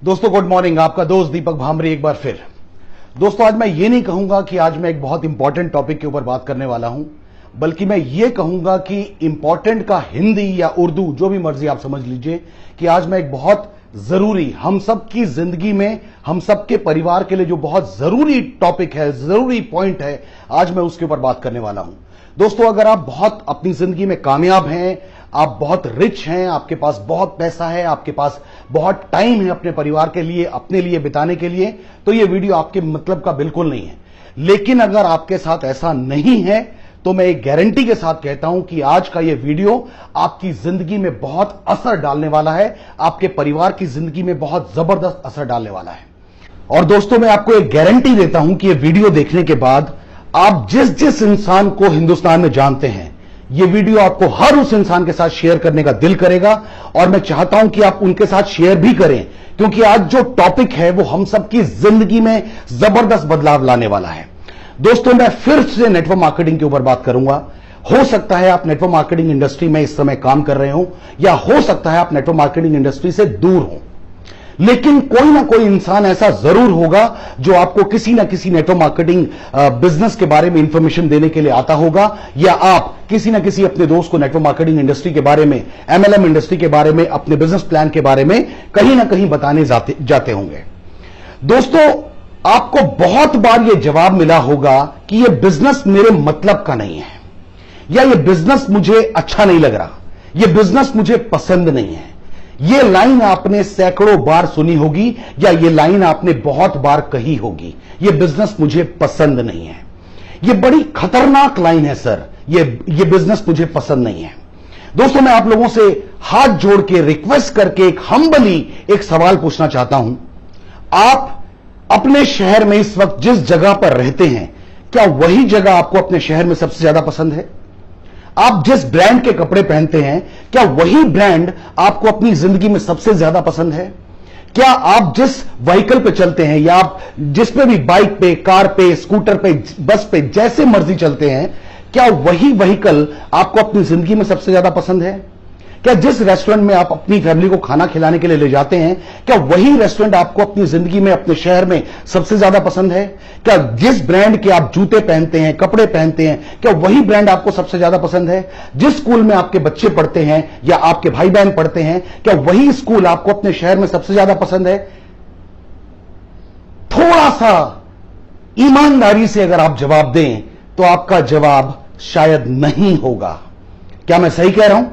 दोस्तों good morning. आपका दोस्त दीपक भामरे एक बार फिर। दोस्तों आज मैं ये नहीं कहूंगा कि आज मैं एक बहुत इंपॉर्टेंट टॉपिक के ऊपर बात करने वाला हूं, बल्कि मैं ये कहूंगा कि इंपॉर्टेंट का हिंदी या उर्दू जो भी मर्जी आप समझ लीजिए कि आज मैं एक बहुत जरूरी, हम सब की जिंदगी में, हम सबके परिवार के लिए जो बहुत जरूरी टॉपिक है, जरूरी पॉइंट है, आज मैं उसके ऊपर बात करने वाला हूं। दोस्तों अगर आप बहुत अपनी जिंदगी में कामयाब हैं, आप बहुत रिच हैं, आपके पास बहुत पैसा है, आपके पास बहुत टाइम है अपने परिवार के लिए, अपने लिए बिताने के लिए, तो यह वीडियो आपके मतलब का बिल्कुल नहीं है। लेकिन अगर आपके साथ ऐसा नहीं है तो मैं एक गारंटी के साथ कहता हूं कि आज का यह वीडियो आपकी जिंदगी में बहुत असर डालने वाला है, आपके परिवार की जिंदगी में बहुत जबरदस्त असर डालने वाला है। और दोस्तों मैं आपको एक गारंटी देता हूं कि यह वीडियो देखने के बाद आप जिस जिस इंसान को हिंदुस्तान में जानते हैं, यह वीडियो आपको हर उस इंसान के साथ शेयर करने का दिल करेगा। और मैं चाहता हूं कि आप उनके साथ शेयर भी करें, क्योंकि आज जो टॉपिक है वो हम सबकी जिंदगी में जबरदस्त बदलाव लाने वाला है। दोस्तों मैं फिर से नेटवर्क मार्केटिंग के ऊपर बात करूंगा। हो सकता है आप नेटवर्क मार्केटिंग इंडस्ट्री में इस समय काम कर रहे हो, या हो सकता है आप नेटवर्क मार्केटिंग इंडस्ट्री से दूर हो, लेकिन कोई ना कोई इंसान ऐसा जरूर होगा जो आपको किसी ना किसी नेटवर्क मार्केटिंग बिजनेस के बारे में इंफॉर्मेशन देने के लिए आता होगा, या आप किसी ना किसी अपने दोस्त को नेटवर्क मार्केटिंग इंडस्ट्री के बारे में, एमएलएम इंडस्ट्री के बारे में, अपने बिजनेस प्लान के बारे में कहीं ना कहीं बताने जाते होंगे। दोस्तों आपको बहुत बार यह जवाब मिला होगा कि यह बिजनेस मेरे मतलब का नहीं है, या यह बिजनेस मुझे अच्छा नहीं लग रहा, यह बिजनेस मुझे पसंद नहीं है। यह लाइन आपने सैकड़ों बार सुनी होगी, या यह लाइन आपने बहुत बार कही होगी, यह बिजनेस मुझे पसंद नहीं है। यह बड़ी खतरनाक लाइन है सर, यह बिजनेस मुझे पसंद नहीं है। दोस्तों मैं आप लोगों से हाथ जोड़ के रिक्वेस्ट करके एक हम्बली एक सवाल पूछना चाहता हूं। आप अपने शहर में इस वक्त जिस जगह पर रहते हैं, क्या वही जगह आपको अपने शहर में सबसे ज्यादा पसंद है? आप जिस ब्रांड के कपड़े पहनते हैं, क्या वही ब्रांड आपको अपनी जिंदगी में सबसे ज्यादा पसंद है? क्या आप जिस व्हीकल पे चलते हैं, या आप जिस पे भी बाइक पे, कार पे, स्कूटर पे, बस पे, जैसे मर्जी चलते हैं, क्या वही व्हीकल आपको अपनी जिंदगी में सबसे ज्यादा पसंद है? क्या जिस रेस्टोरेंट में आप अपनी फैमिली को खाना खिलाने के लिए ले जाते हैं, क्या वही रेस्टोरेंट आपको अपनी जिंदगी में, अपने शहर में सबसे ज्यादा पसंद है? क्या जिस ब्रांड के आप जूते पहनते हैं, कपड़े पहनते हैं, क्या वही ब्रांड आपको सबसे ज्यादा पसंद है? जिस स्कूल में आपके बच्चे पढ़ते हैं या आपके भाई बहन पढ़ते हैं, क्या वही स्कूल आपको अपने शहर में सबसे ज्यादा पसंद है? थोड़ा सा ईमानदारी से अगर आप जवाब दें तो आपका जवाब शायद नहीं होगा। क्या मैं सही कह रहा हूं?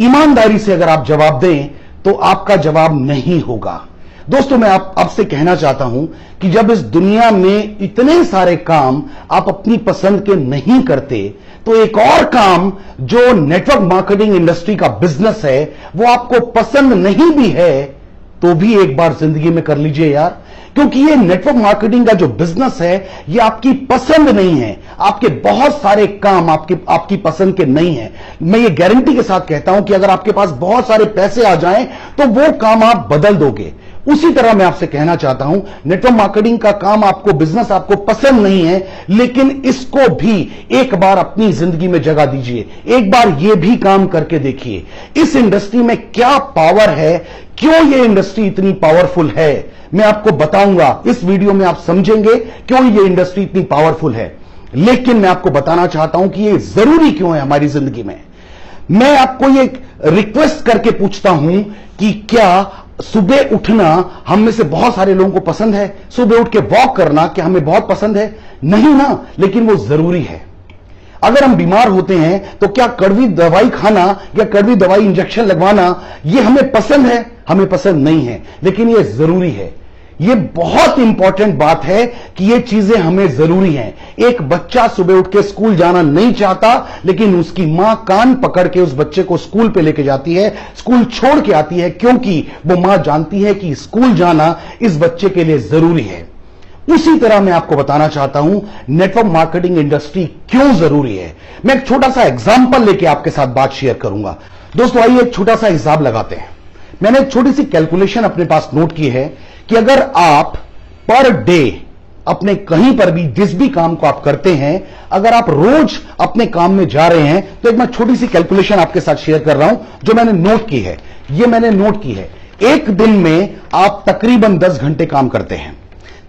ईमानदारी से अगर आप जवाब दें तो आपका जवाब नहीं होगा। दोस्तों मैं आपसे कहना चाहता हूं कि जब इस दुनिया में इतने सारे काम आप अपनी पसंद के नहीं करते, तो एक और काम जो नेटवर्क मार्केटिंग इंडस्ट्री का बिजनेस है, वो आपको पसंद नहीं भी है, तो भी एक बार जिंदगी में कर लीजिए यार। क्योंकि ये नेटवर्क मार्केटिंग का जो बिजनेस है, ये आपकी पसंद नहीं है। आपके बहुत सारे काम आपकी पसंद के नहीं है। मैं ये गारंटी के साथ कहता हूं कि अगर आपके पास बहुत सारे पैसे आ जाएं तो वो काम आप बदल दोगे। उसी तरह मैं आपसे कहना चाहता हूं, नेटवर्क मार्केटिंग का काम आपको, बिजनेस आपको पसंद नहीं है, लेकिन इसको भी एक बार अपनी जिंदगी में जगह दीजिए। एक बार यह भी काम करके देखिए। इस इंडस्ट्री में क्या पावर है, क्यों यह इंडस्ट्री इतनी पावरफुल है, मैं आपको बताऊंगा। इस वीडियो में आप समझेंगे क्यों यह इंडस्ट्री इतनी पावरफुल है। लेकिन मैं आपको बताना चाहता हूं कि यह जरूरी क्यों है हमारी जिंदगी में। मैं आपको यह रिक्वेस्ट करके पूछता हूं कि क्या सुबह उठना हम में से बहुत सारे लोगों को पसंद है? सुबह उठ के वॉक करना क्या हमें बहुत पसंद है? नहीं ना, लेकिन वो जरूरी है। अगर हम बीमार होते हैं तो क्या कड़वी दवाई खाना या कड़वी दवाई इंजेक्शन लगवाना ये हमें पसंद है? हमें पसंद नहीं है, लेकिन ये जरूरी है। ये बहुत इंपॉर्टेंट बात है कि ये चीजें हमें जरूरी हैं। एक बच्चा सुबह उठ के स्कूल जाना नहीं चाहता, लेकिन उसकी मां कान पकड़ के उस बच्चे को स्कूल पे लेके जाती है, स्कूल छोड़ के आती है, क्योंकि वो मां जानती है कि स्कूल जाना इस बच्चे के लिए जरूरी है। उसी तरह मैं आपको बताना चाहता हूं नेटवर्क मार्केटिंग इंडस्ट्री क्यों जरूरी है। मैं एक छोटा सा एग्जांपल लेके आपके साथ बात शेयर करूंगा। दोस्तों आइए एक छोटा सा हिसाब लगाते हैं। मैंने एक छोटी सी कैलकुलेशन अपने पास नोट की है कि अगर आप पर डे अपने कहीं पर भी जिस भी काम को आप करते हैं, अगर आप रोज अपने काम में जा रहे हैं, तो एक मैं छोटी सी कैलकुलेशन आपके साथ शेयर कर रहा हूं जो मैंने नोट की है। ये मैंने नोट की है एक दिन में आप तकरीबन 10 घंटे काम करते हैं,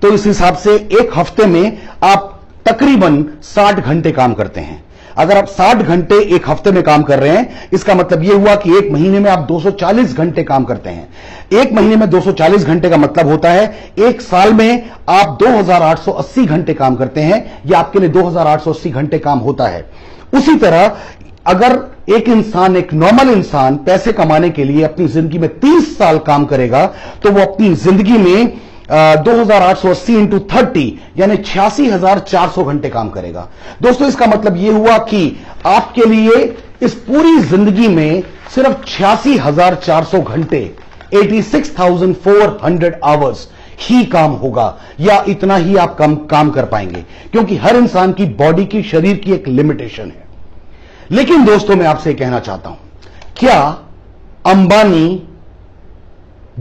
तो इस हिसाब से एक हफ्ते में आप तकरीबन 60 घंटे काम करते हैं। अगर आप 60 घंटे एक हफ्ते में काम कर रहे हैं, इसका मतलब यह हुआ कि एक महीने में आप 240 घंटे काम करते हैं। एक महीने में 240 घंटे का मतलब होता है एक साल में आप 2880 घंटे काम करते हैं। यह आपके लिए 2880 घंटे काम होता है। उसी तरह अगर एक इंसान, एक नॉर्मल इंसान पैसे कमाने के लिए अपनी जिंदगी में 30 साल काम करेगा, तो वो अपनी जिंदगी में 2880 इंटू 30 यानी 86,400 घंटे काम करेगा। दोस्तों, इसका मतलब यह हुआ कि आपके लिए इस पूरी जिंदगी में सिर्फ 86,400 घंटे 86,400 आवर्स ही काम होगा, या इतना ही आप काम कर पाएंगे, क्योंकि हर इंसान की बॉडी की, शरीर की एक लिमिटेशन है। लेकिन दोस्तों, मैं आपसे कहना चाहता हूं, क्या अंबानी,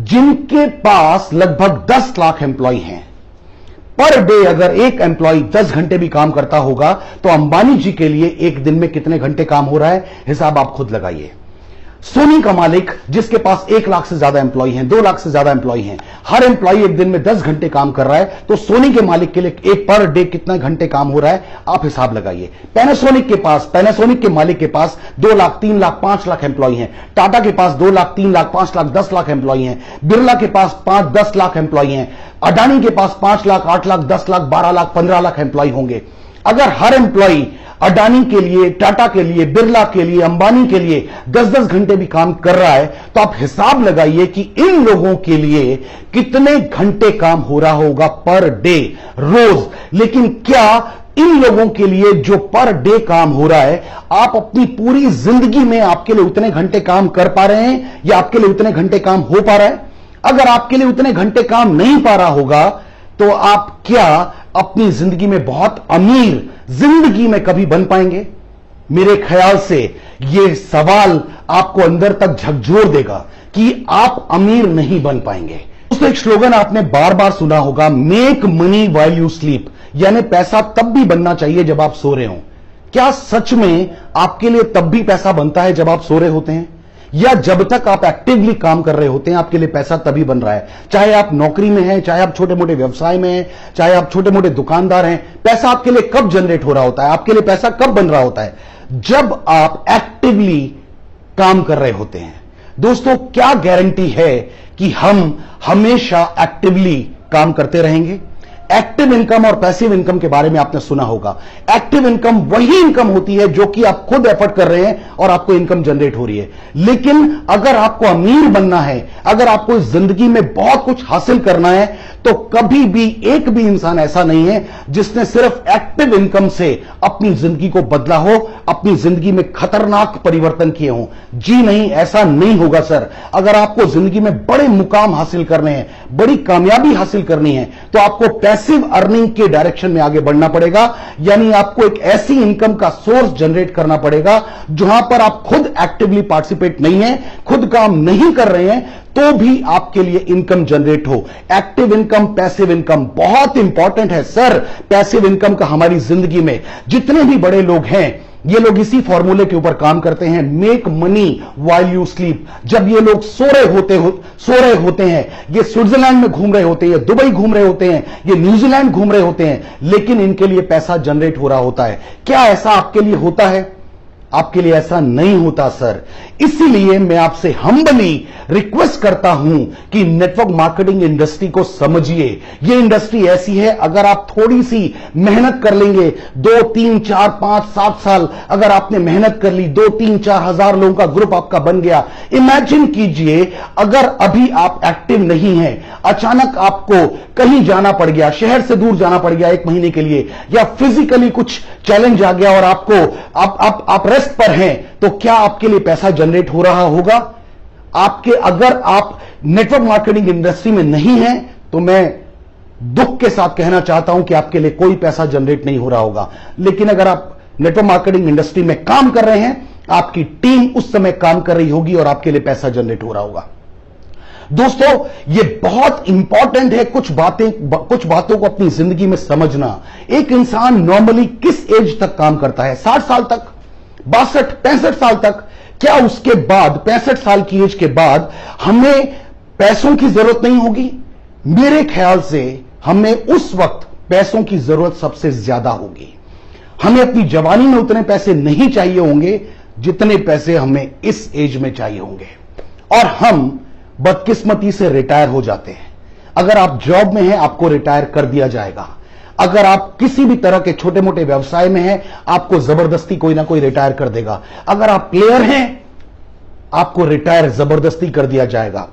जिनके पास लगभग 10 लाख एम्प्लॉय हैं, पर डे अगर एक एम्प्लॉय 10 घंटे भी काम करता होगा, तो अंबानी जी के लिए एक दिन में कितने घंटे काम हो रहा है, हिसाब आप खुद लगाइए। सोनी का मालिक, जिसके पास 1 लाख से ज्यादा एम्प्लॉय हैं, 2 लाख से ज्यादा एम्प्लॉय हैं, हर एम्प्लॉय एक दिन में 10 घंटे काम कर रहा है, तो सोनी के मालिक के लिए एक पर डे कितना घंटे काम हो रहा है, आप हिसाब लगाइए। पैनासोनिक के मालिक के पास 2 लाख, 3 लाख, 5 लाख एम्प्लॉय हैं। टाटा के पास 2 लाख, 3 लाख, 5 लाख, 10 लाख एम्प्लॉय हैं। बिरला के पास 5-10 लाख एम्प्लॉय हैं। अडानी के पास 5 लाख, 8 लाख, 10 लाख, 12 लाख, 15 लाख एम्प्लॉय होंगे। अगर हर एम्प्लॉय अडानी के लिए, टाटा के लिए, बिरला के लिए, अंबानी के लिए 10-10 घंटे भी काम कर रहा है, तो आप हिसाब लगाइए कि इन लोगों के लिए कितने घंटे काम हो रहा होगा पर डे, रोज। लेकिन क्या इन लोगों के लिए जो पर डे काम हो रहा है, आप अपनी पूरी जिंदगी में आपके लिए उतने घंटे काम कर पा रहे हैं, या आपके लिए उतने घंटे काम हो पा रहा है? अगर आपके लिए उतने घंटे काम नहीं पा रहा होगा, तो आप क्या अपनी जिंदगी में बहुत अमीर जिंदगी में कभी बन पाएंगे? मेरे ख्याल से यह सवाल आपको अंदर तक झकझोर देगा कि आप अमीर नहीं बन पाएंगे। दोस्तों, एक स्लोगन आपने बार बार सुना होगा, make money while you sleep, यानी पैसा तब भी बनना चाहिए जब आप सो रहे हो। क्या सच में आपके लिए तब भी पैसा बनता है जब आप सो रहे होते हैं, या जब तक आप एक्टिवली काम कर रहे होते हैं आपके लिए पैसा तभी बन रहा है? चाहे आप नौकरी में हैं, चाहे आप छोटे मोटे व्यवसाय में हैं, चाहे आप छोटे मोटे दुकानदार हैं, पैसा आपके लिए कब जनरेट हो रहा होता है, आपके लिए पैसा कब बन रहा होता है? जब आप एक्टिवली काम कर रहे होते हैं। दोस्तों, क्या गारंटी है कि हम हमेशा एक्टिवली काम करते रहेंगे? एक्टिव इनकम और पैसिव इनकम के बारे में आपने सुना होगा। एक्टिव इनकम वही इनकम होती है जो कि आप खुद एफर्ट कर रहे हैं और आपको इनकम जनरेट हो रही है। लेकिन अगर आपको अमीर बनना है, अगर आपको इस जिंदगी में बहुत कुछ हासिल करना है, तो कभी भी एक भी इंसान ऐसा नहीं है जिसने सिर्फ एक्टिव इनकम से अपनी जिंदगी को बदला हो, अपनी जिंदगी में खतरनाक परिवर्तन किए हों। जी नहीं, ऐसा नहीं होगा सर। अगर आपको जिंदगी में बड़े मुकाम हासिल करने हैं, बड़ी कामयाबी हासिल करनी है, तो आपको पैसिव अर्निंग के डायरेक्शन में आगे बढ़ना पड़ेगा। यानी आपको एक ऐसी इनकम का सोर्स जनरेट करना पड़ेगा जहां पर आप खुद एक्टिवली पार्टिसिपेट नहीं है, खुद काम नहीं कर रहे हैं, तो भी आपके लिए इनकम जनरेट हो। एक्टिव इनकम, पैसिव इनकम बहुत इंपॉर्टेंट है सर। पैसिव इनकम का हमारी जिंदगी में जितने भी बड़े लोग हैं, ये लोग इसी फॉर्मूले के ऊपर काम करते हैं, make money while you sleep. जब ये लोग सो रहे होते हैं, ये स्विट्जरलैंड में घूम रहे होते हैं, ये दुबई घूम रहे होते हैं, ये न्यूजीलैंड घूम रहे होते हैं, लेकिन इनके लिए पैसा जनरेट हो रहा होता है। क्या ऐसा आपके लिए होता है? आपके लिए ऐसा नहीं होता सर। इसीलिए मैं आपसे हम्बली रिक्वेस्ट करता हूं कि नेटवर्क मार्केटिंग इंडस्ट्री को समझिए। यह इंडस्ट्री ऐसी है, अगर आप थोड़ी सी मेहनत कर लेंगे, 2, 3, 4, 5, 7 साल अगर आपने मेहनत कर ली, 2, 3, 4 हजार लोगों का ग्रुप आपका बन गया। इमेजिन कीजिए, अगर अभी आप एक्टिव नहीं हैं, अचानक आपको कहीं जाना पड़ गया, शहर से दूर जाना पड़ गया 1 महीने के लिए, या फिजिकली कुछ चैलेंज आ गया और आप रेस्ट पर हैं, तो क्या आपके लिए पैसा जनरेट हो रहा होगा? अगर आप नेटवर्क मार्केटिंग इंडस्ट्री में नहीं हैं, तो मैं दुख के साथ कहना चाहता हूं कि आपके लिए कोई पैसा जनरेट नहीं हो रहा होगा। लेकिन अगर आप नेटवर्क मार्केटिंग इंडस्ट्री में काम कर रहे हैं, आपकी टीम उस समय काम कर रही होगी और आपके लिए पैसा जनरेट हो रहा होगा। दोस्तों, यह बहुत इंपॉर्टेंट है कुछ बातों को अपनी जिंदगी में समझना। एक इंसान नॉर्मली किस एज तक काम करता है? 60 साल तक, 62, 65 साल तक? क्या उसके बाद 65 साल की एज के बाद हमें पैसों की जरूरत नहीं होगी। मेरे ख्याल से हमें उस वक्त पैसों की जरूरत सबसे ज्यादा होगी। हमें अपनी जवानी में उतने पैसे नहीं चाहिए होंगे जितने पैसे हमें इस एज में चाहिए होंगे, और हम बदकिस्मती से रिटायर हो जाते हैं। अगर आप जॉब में हैं, आपको रिटायर कर दिया जाएगा। अगर आप किसी भी तरह के छोटे मोटे व्यवसाय में हैं, आपको जबरदस्ती कोई ना कोई रिटायर कर देगा। अगर आप प्लेयर हैं, आपको रिटायर जबरदस्ती कर दिया जाएगा।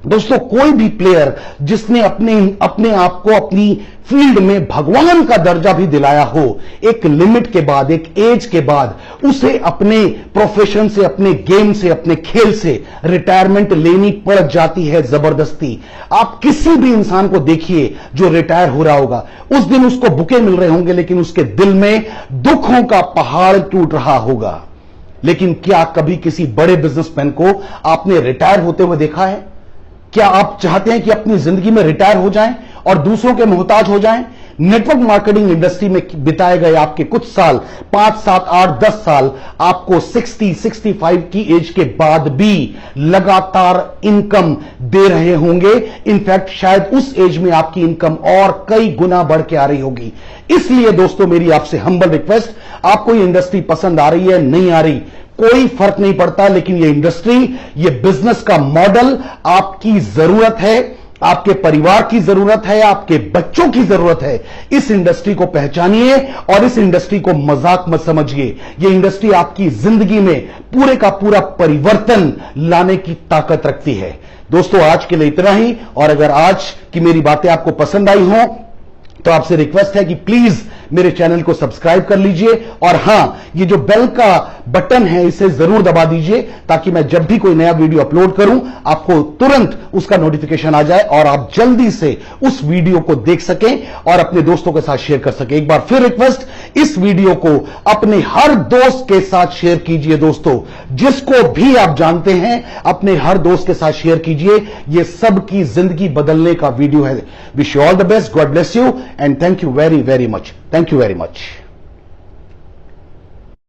दोस्तों, कोई भी प्लेयर जिसने अपने आप को अपनी फील्ड में भगवान का दर्जा भी दिलाया हो, एक लिमिट के बाद, एक एज के बाद उसे अपने प्रोफेशन से, अपने गेम से, अपने खेल से रिटायरमेंट लेनी पड़ जाती है जबरदस्ती। आप किसी भी इंसान को देखिए जो रिटायर हो रहा होगा, उस दिन उसको बुके मिल रहे होंगे, लेकिन उसके दिल में दुखों का पहाड़ टूट रहा होगा। लेकिन क्या कभी किसी बड़े बिजनेसमैन को आपने रिटायर होते हुए देखा है? क्या आप चाहते हैं कि अपनी जिंदगी में रिटायर हो जाएं और दूसरों के मोहताज हो जाएं? नेटवर्क मार्केटिंग इंडस्ट्री में बिताए गए आपके कुछ साल, 5, 7, 8, 10 साल, आपको 60, 65 की एज के बाद भी लगातार इनकम दे रहे होंगे। इनफैक्ट शायद उस एज में आपकी इनकम और कई गुना बढ़ के आ रही होगी। इसलिए दोस्तों, मेरी आपसे हम्बल रिक्वेस्ट, आपको ये इंडस्ट्री पसंद आ रही है, नहीं आ रही, कोई फर्क नहीं पड़ता, लेकिन ये इंडस्ट्री, ये बिजनेस का मॉडल आपकी जरूरत है, आपके परिवार की जरूरत है, आपके बच्चों की जरूरत है। इस इंडस्ट्री को पहचानिए और इस इंडस्ट्री को मजाक मत समझिए। ये इंडस्ट्री आपकी जिंदगी में पूरे का पूरा परिवर्तन लाने की ताकत रखती है। दोस्तों, आज के लिए इतना ही, और अगर आज की मेरी बातें आपको पसंद आई हो तो आपसे रिक्वेस्ट है कि प्लीज मेरे चैनल को सब्सक्राइब कर लीजिए, और हां, ये जो बेल का बटन है इसे जरूर दबा दीजिए, ताकि मैं जब भी कोई नया वीडियो अपलोड करूं आपको तुरंत उसका नोटिफिकेशन आ जाए और आप जल्दी से उस वीडियो को देख सकें और अपने दोस्तों के साथ शेयर कर सकें। एक बार फिर रिक्वेस्ट, इस वीडियो को अपने हर दोस्त के साथ शेयर कीजिए। दोस्तों, जिसको भी आप जानते हैं अपने हर दोस्त के साथ शेयर कीजिए। यह सबकी जिंदगी बदलने का वीडियो है। Wish you all the best, God bless you, and thank you very, very much. Thank you very much.